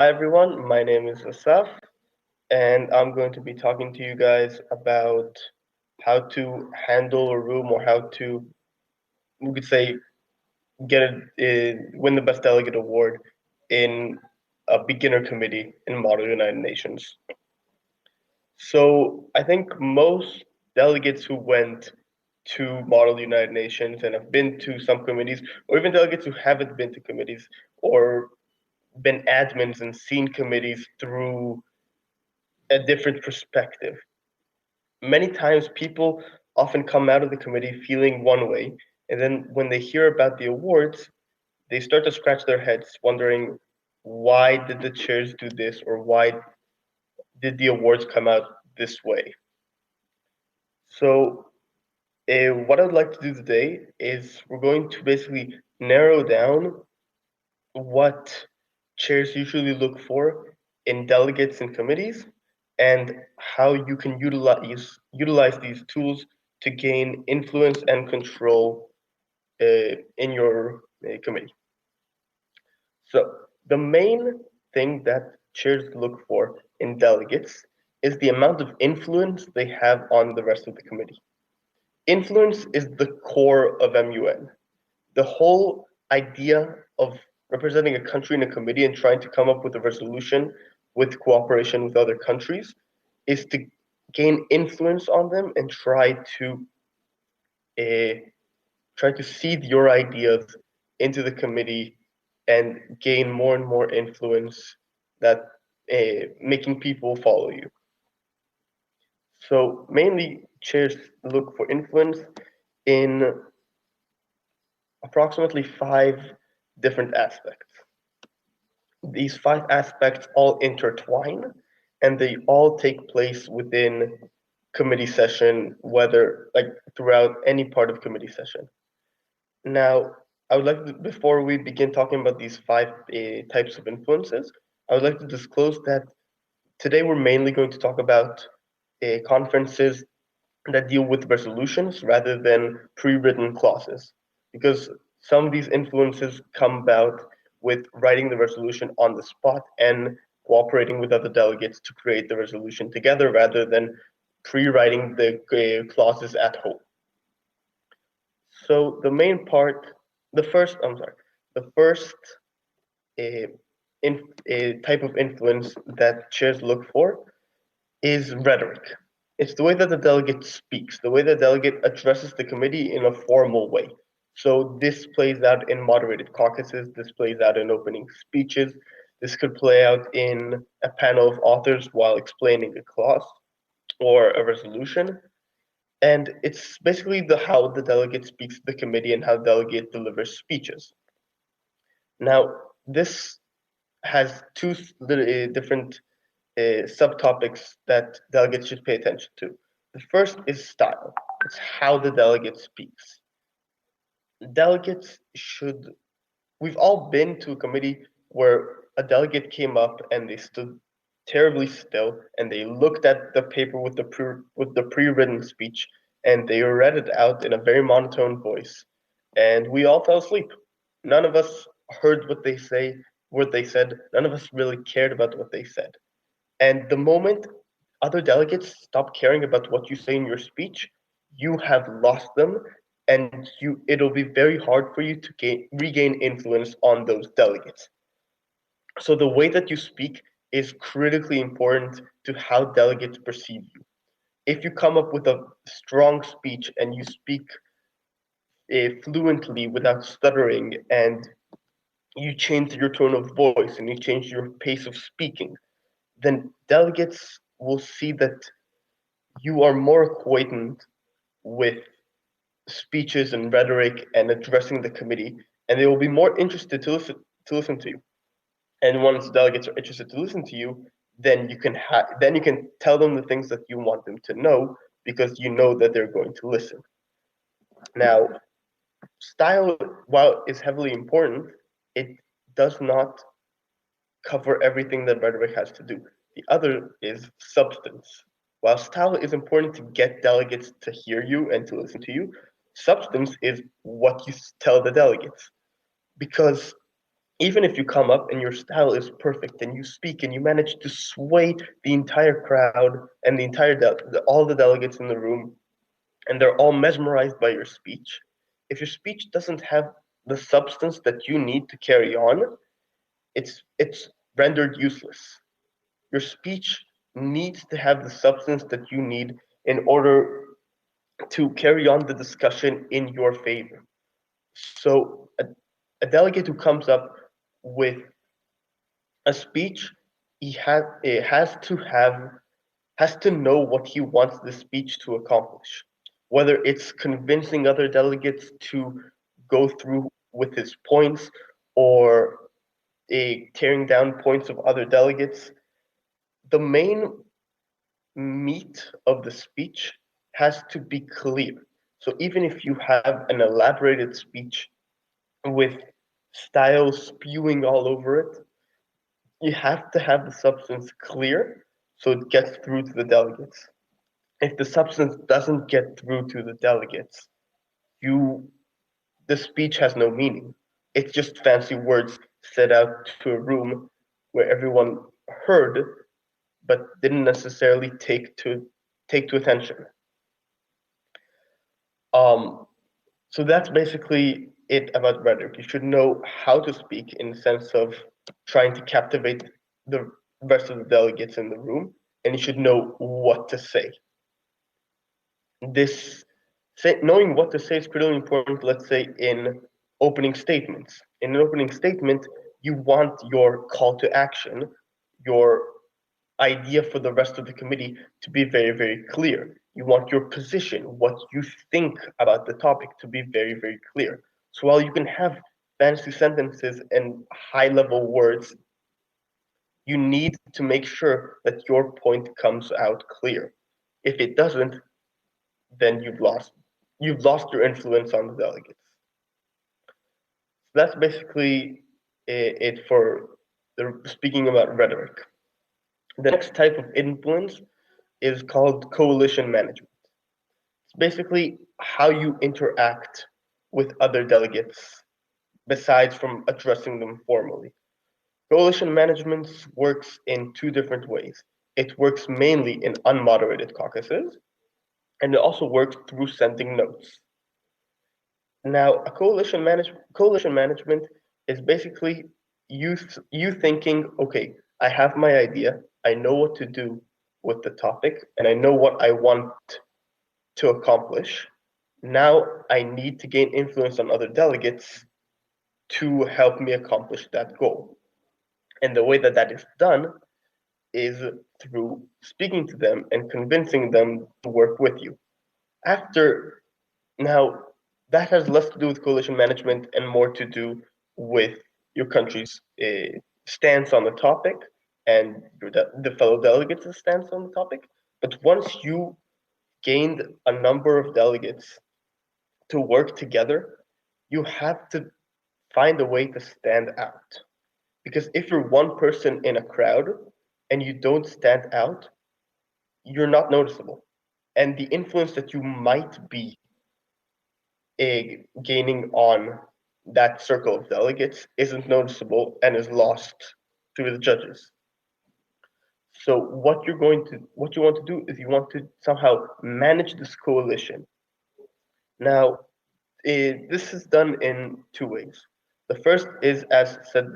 Hi everyone, my name is Asaf, and I'm going to be talking to you guys about how to handle a room or how to, we could say, win the Best Delegate Award in a beginner committee in Model United Nations. So I think most delegates who went to Model United Nations and have been to some committees, or even delegates who haven't been to committees or been admins and seen committees through a different perspective. Many times people often come out of the committee feeling one way, and then when they hear about the awards, they start to scratch their heads wondering why did the chairs do this or why did the awards come out this way. So what I'd like to do today is we're going to basically narrow down what chairs usually look for in delegates and committees and how you can utilize these tools to gain influence and control in your committee. So the main thing that chairs look for in delegates is the amount of influence they have on the rest of the committee. Influence is the core of MUN. The whole idea of representing a country in a committee and trying to come up with a resolution with cooperation with other countries is to gain influence on them and uh, try to seed your ideas into the committee and gain more and more influence that making people follow you. So mainly chairs look for influence in approximately five different aspects. These five aspects all intertwine and they all take place within committee session, whether like throughout any part of committee session. Now, I would like to, before we begin talking about these five types of influences, I would like to disclose that today we're mainly going to talk about conferences that deal with resolutions rather than pre-written clauses, because some of these influences come about with writing the resolution on the spot and cooperating with other delegates to create the resolution together rather than pre-writing the clauses at home. So the main part, the first uh, type of influence that chairs look for is rhetoric. It's the way that the delegate speaks, the way the delegate addresses the committee in a formal way. So this plays out in moderated caucuses, this plays out in opening speeches, this could play out in a panel of authors while explaining a clause or a resolution. And it's basically the how the delegate speaks to the committee and how the delegate delivers speeches. Now, this has two different subtopics that delegates should pay attention to. The first is style. It's how the delegate speaks. Delegates should, we've all been to a committee where a delegate came up and they stood terribly still and they looked at the paper with the pre-written speech and they read it out in a very monotone voice and we all fell asleep. None of us heard what they said. None of us really cared about what they said. And the moment other delegates stop caring about what you say in your speech, you have lost them, and it'll be very hard for you to regain influence on those delegates. So the way that you speak is critically important to how delegates perceive you. If you come up with a strong speech and you speak fluently without stuttering and you change your tone of voice and you change your pace of speaking, then delegates will see that you are more acquainted with speeches and rhetoric and addressing the committee, and they will be more interested to listen to you. And once delegates are interested to listen to you, then you can tell them the things that you want them to know because you know that they're going to listen. Now, style, while is heavily important, it does not cover everything that rhetoric has to do. The other is substance. While style is important to get delegates to hear you and to listen to you, substance is what you tell the delegates. Because even if you come up and your style is perfect and you speak and you manage to sway the entire crowd and the entire all the delegates in the room, and they're all mesmerized by your speech, if your speech doesn't have the substance that you need to carry on, it's rendered useless. Your speech needs to have the substance that you need in order to carry on the discussion in your favor. So a delegate who comes up with a speech, it has to know what he wants the speech to accomplish. Whether it's convincing other delegates to go through with his points or tearing down points of other delegates, the main meat of the speech has to be clear. So even if you have an elaborated speech with style spewing all over it, you have to have the substance clear so it gets through to the delegates. If the substance doesn't get through to the delegates, you the speech has no meaning. It's just fancy words said out to a room where everyone heard but didn't necessarily take to attention. Um, so that's basically it about rhetoric. You should know how to speak in the sense of trying to captivate the rest of the delegates in the room, and you should know what to say. Knowing what to say is critically important, let's say, in opening statements. In an opening statement, you want your call to action, your idea for the rest of the committee to be very, very clear. You want your position, what you think about the topic to be very, very clear. So while you can have fancy sentences and high level words, you need to make sure that your point comes out clear. If it doesn't, then you've lost your influence on the delegates. So that's basically it for speaking about rhetoric. The next type of influence is called coalition management. It's basically how you interact with other delegates besides from addressing them formally. Coalition management works in two different ways. It works mainly in unmoderated caucuses, and it also works through sending notes. Now, coalition management is basically you thinking, okay, I have my idea, I know what to do with the topic, and I know what I want to accomplish. Now I need to gain influence on other delegates to help me accomplish that goal. And the way that that is done is through speaking to them and convincing them to work with you. After Now, that has less to do with coalition management and more to do with your country's stance on the topic and the fellow delegates' stance on the topic. But once you gained a number of delegates to work together, you have to find a way to stand out. Because if you're one person in a crowd and you don't stand out, you're not noticeable. And the influence that you might be gaining on that circle of delegates isn't noticeable and is lost through the judges. So what you want to do is you want to somehow manage this coalition. Now, this is done in two ways. The first is, as I said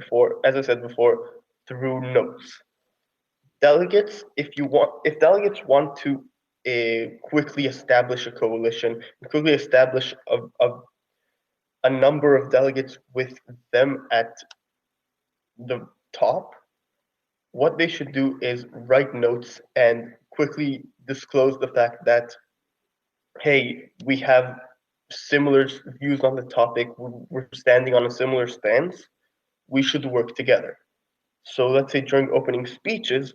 before, through notes. If delegates want to quickly establish a coalition, quickly establish a number of delegates with them at the top, what they should do is write notes and quickly disclose the fact that, hey, we have similar views on the topic, we're standing on a similar stance, we should work together. So let's say during opening speeches,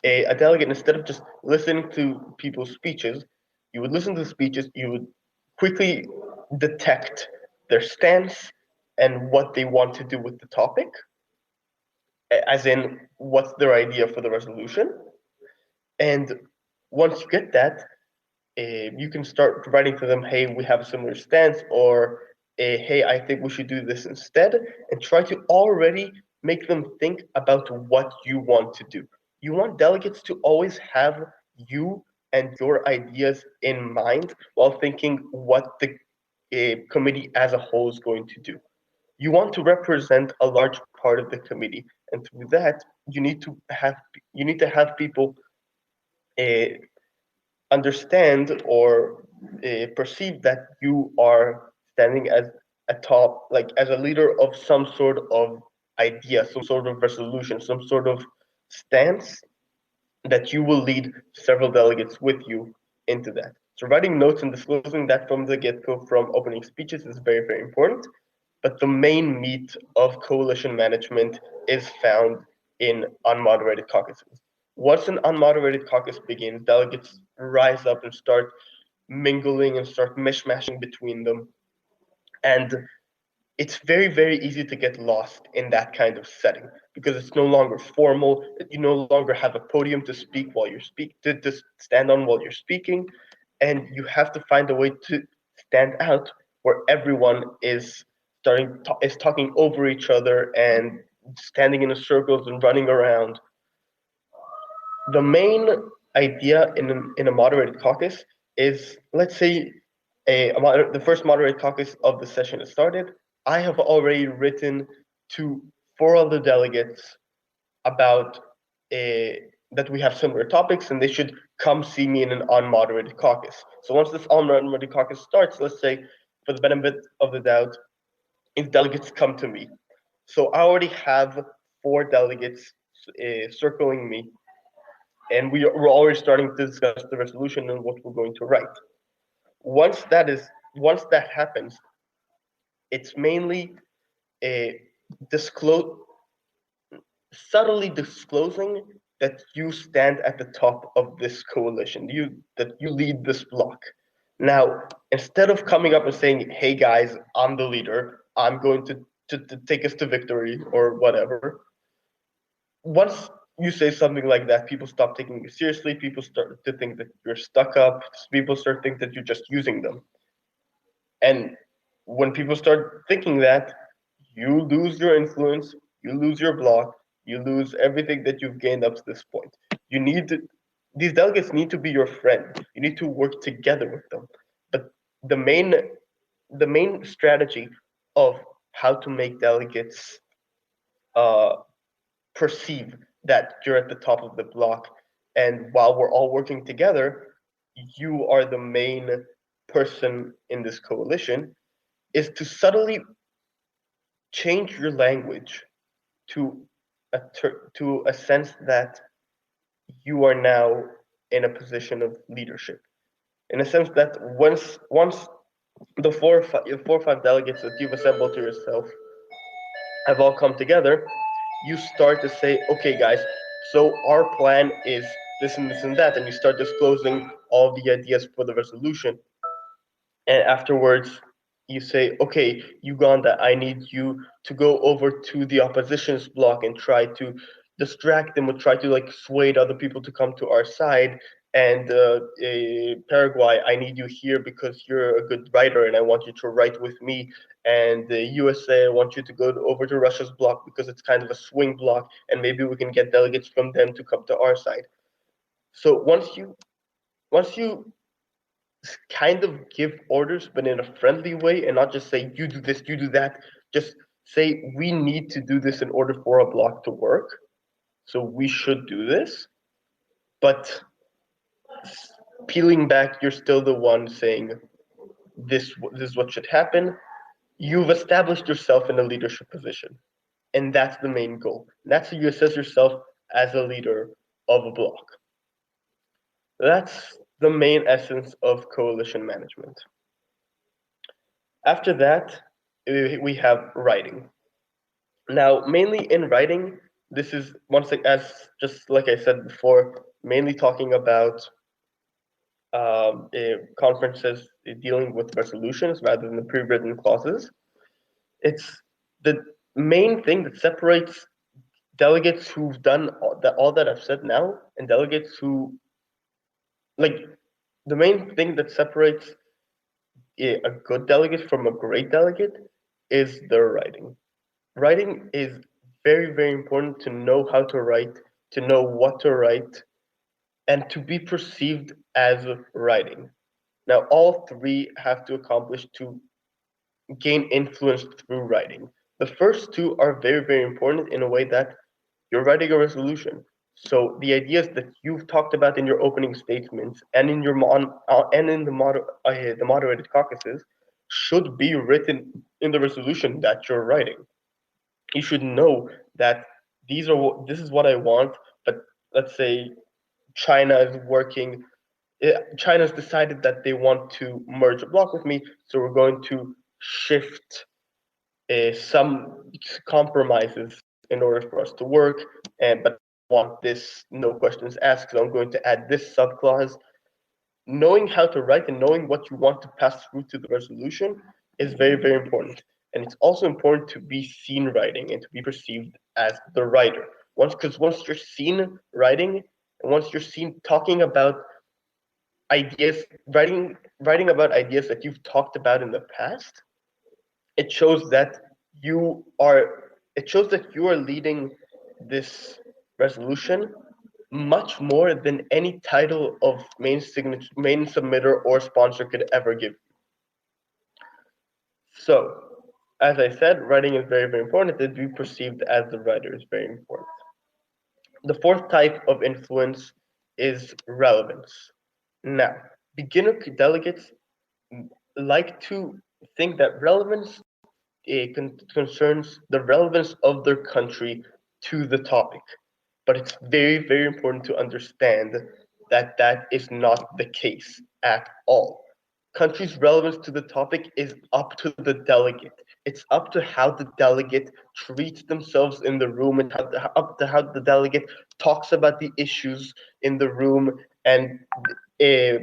a delegate, instead of just listening to people's speeches, you would listen to the speeches, you would quickly detect their stance and what they want to do with the topic, as in what's their idea for the resolution. And once you get that, you can start writing to them, hey, we have a similar stance, or hey, I think we should do this instead, and try to already make them think about what you want to do. You want delegates to always have you and your ideas in mind while thinking what the committee as a whole is going to do. You want to represent a large part of the committee, and through that, you need to have people uh, understand or perceive that you are standing as a top, like as a leader of some sort of idea, some sort of resolution, some sort of stance that you will lead several delegates with you into that. So writing notes and disclosing that from the get-go, from opening speeches, is very, very important. But the main meat of coalition management is found in unmoderated caucuses. Once an unmoderated caucus begins, delegates rise up and start mingling and start mishmashing between them. And it's very, very easy to get lost in that kind of setting because it's no longer formal. You no longer have a podium to speak while you're to stand on while you're speaking, and you have to find a way to stand out where everyone is talking over each other and standing in a circles and running around. The main idea in a moderated caucus is, let's say, the first moderated caucus of the session has started. I have already written to 4 other delegates about that we have similar topics and they should come see me in an unmoderated caucus. So once this unmoderated caucus starts, let's say, for the benefit of the doubt, if delegates come to me. So I already have 4 delegates circling me, and we're already starting to discuss the resolution and what we're going to write. Once that happens, it's mainly a disclose subtly disclosing that you stand at the top of this coalition, that you lead this block. Now, instead of coming up and saying, "Hey guys, I'm the leader. I'm going to take us to victory," or whatever, once you say something like that, people stop taking you seriously. People start to think that you're stuck up. People start to think that you're just using them. And when people start thinking that, you lose your influence, you lose your block, you lose everything that you've gained up to this point. You need to, these delegates need to be your friend. You need to work together with them. But the main the main strategy of how to make delegates uh, perceive that you're at the top of the block, and while we're all working together, you are the main person in this coalition, is to subtly change your language to to a sense that you are now in a position of leadership. In a sense that once the 4 or 5 delegates that you've assembled to yourself have all come together, you start to say, okay, guys, so our plan is this and that, and you start disclosing all the ideas for the resolution. And afterwards, you say, okay, Uganda, I need you to go over to the opposition's bloc and try to distract them or try to like sway other people to come to our side. And Paraguay, I need you here because you're a good writer and I want you to write with me. And the USA, I want you to go over to Russia's bloc because it's kind of a swing bloc and maybe we can get delegates from them to come to our side. So once you kind of give orders, but in a friendly way, and not just say, you do this, you do that. Just say, we need to do this in order for a block to work. So we should do this. But peeling back, you're still the one saying, this is what should happen. You've established yourself in a leadership position. And that's the main goal. That's how you assess yourself as a leader of a block. That's the main essence of coalition management. After that, we have writing. Now, mainly in writing, this is once as just like I said before, mainly talking about conferences dealing with resolutions rather than the pre-written clauses. It's the main thing that separates delegates who've done all that I've said now and delegates who like the main thing that separates a good delegate from a great delegate is their writing. Writing is very, very important to know how to write, to know what to write, and to be perceived as writing. Now, all three have to accomplish to gain influence through writing. The first two are very, very important in a way that you're writing a resolution. So the ideas that you've talked about in your opening statements and in your and in the moderated caucuses should be written in the resolution that you're writing. You should know that this is what I want, but let's say China is working. China's decided that they want to merge a block with me, so we're going to shift some compromises in order for us to work. And but I want this no questions asked, so I'm going to add this subclause. Knowing how to write and knowing what you want to pass through to the resolution is very, very important. And it's also important to be seen writing and to be perceived as the writer. Once you're seen writing, and once you're seen talking about ideas, writing about ideas that you've talked about in the past, it shows that you are leading this resolution much more than any title of main submitter or sponsor could ever give. So, as I said, writing is very, very important. To be perceived as the writer is very important. The fourth type of influence is relevance. Now, beginner delegates like to think that relevance concerns the relevance of their country to the topic. But it's very, very important to understand that that is not the case at all. Country's relevance to the topic is up to the delegate. It's up to how the delegate treats themselves in the room and up to how the delegate talks about the issues in the room and uh,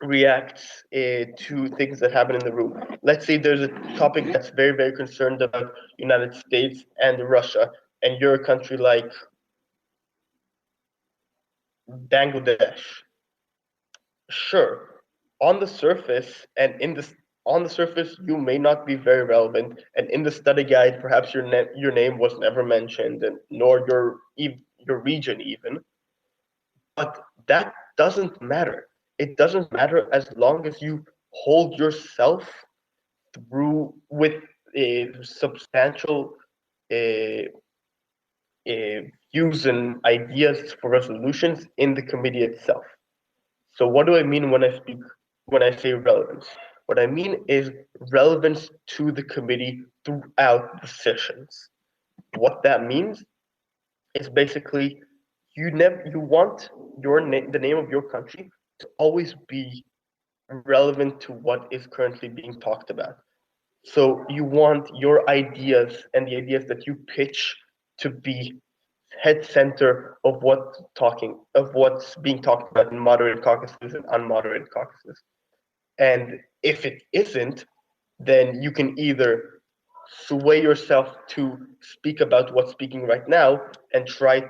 reacts to things that happen in the room. Let's say there's a topic that's very, very concerned about United States and Russia, and you're a country like Bangladesh. Sure, on the surface and in the on the surface you may not be very relevant, and in the study guide perhaps your name was never mentioned, and nor your region even. But that doesn't matter. It doesn't matter as long as you hold yourself through with substantial uh, views and ideas for resolutions in the committee itself. So what do I mean when I say relevance? What I mean is relevance to the committee throughout the sessions. What that means is basically you want the name of your country to always be relevant to what is currently being talked about. So you want your ideas and the ideas that you pitch to be head center of what's being talked about in moderated caucuses and unmoderated caucuses. And if it isn't, then you can either sway yourself to speak about what's speaking right now and uh,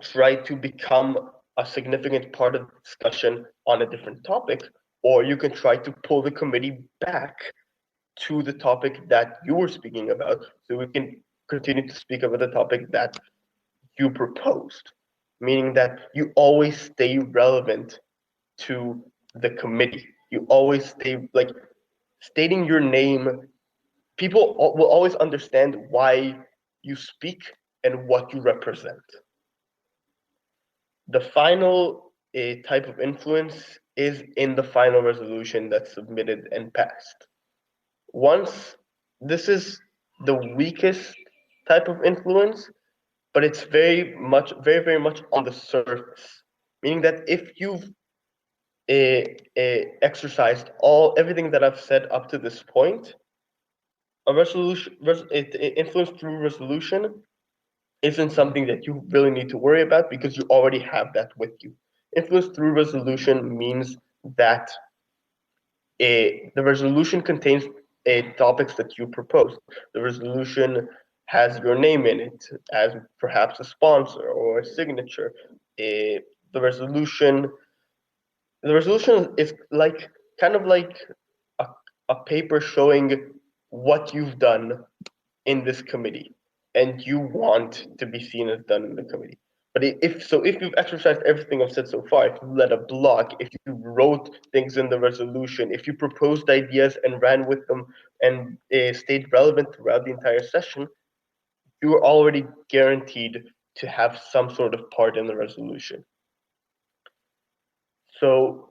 try to become a significant part of the discussion on a different topic, or you can try to pull the committee back to the topic that you were speaking about so we can continue to speak about the topic that you proposed, meaning that you always stay relevant to the committee. You always stay like stating your name. People will always understand why you speak and what you represent. The final type of influence is in the final resolution that's submitted and passed. Once this is the weakest type of influence, but it's very, very much on the surface. Meaning that if you've exercised everything that I've said up to this point, a influence through resolution isn't something that you really need to worry about because you already have that with you. Influence through resolution means that the resolution contains topics that you propose. The resolution has your name in it as perhaps a sponsor or a signature. The resolution The resolution is like kind of like a, a paper showing what you've done in this committee and you want to be seen as done in the committee. But if you've exercised everything I've said so far, if you led a blog, if you wrote things in the resolution, if you proposed ideas and ran with them and stayed relevant throughout the entire session, you are already guaranteed to have some sort of part in the resolution. So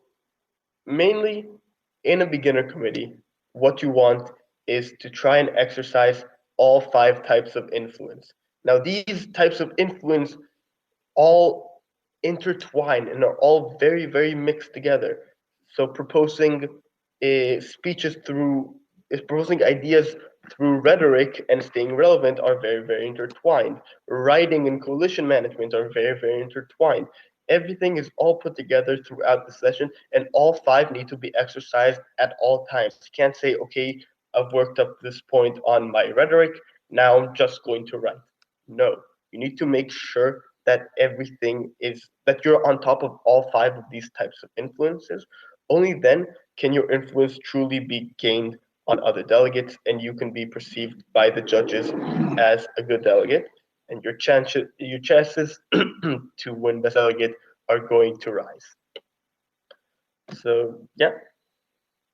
mainly in a beginner committee, what you want is to try and exercise all 5 types of influence. Now, these types of influence all intertwine and are all very, very mixed together. So proposing speeches through proposing ideas through rhetoric and staying relevant are very, very intertwined. Writing and coalition management are very, very intertwined. Everything is all put together throughout the session, and all 5 need to be exercised at all times. You can't say, okay, I've worked up this point on my rhetoric, now I'm just going to write. No, you need to make sure that that you're on top of all 5 of these types of influences. Only then can your influence truly be gained on other delegates and you can be perceived by the judges as a good delegate, and your chances to win best delegate are going to rise. So yeah,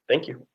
thank you.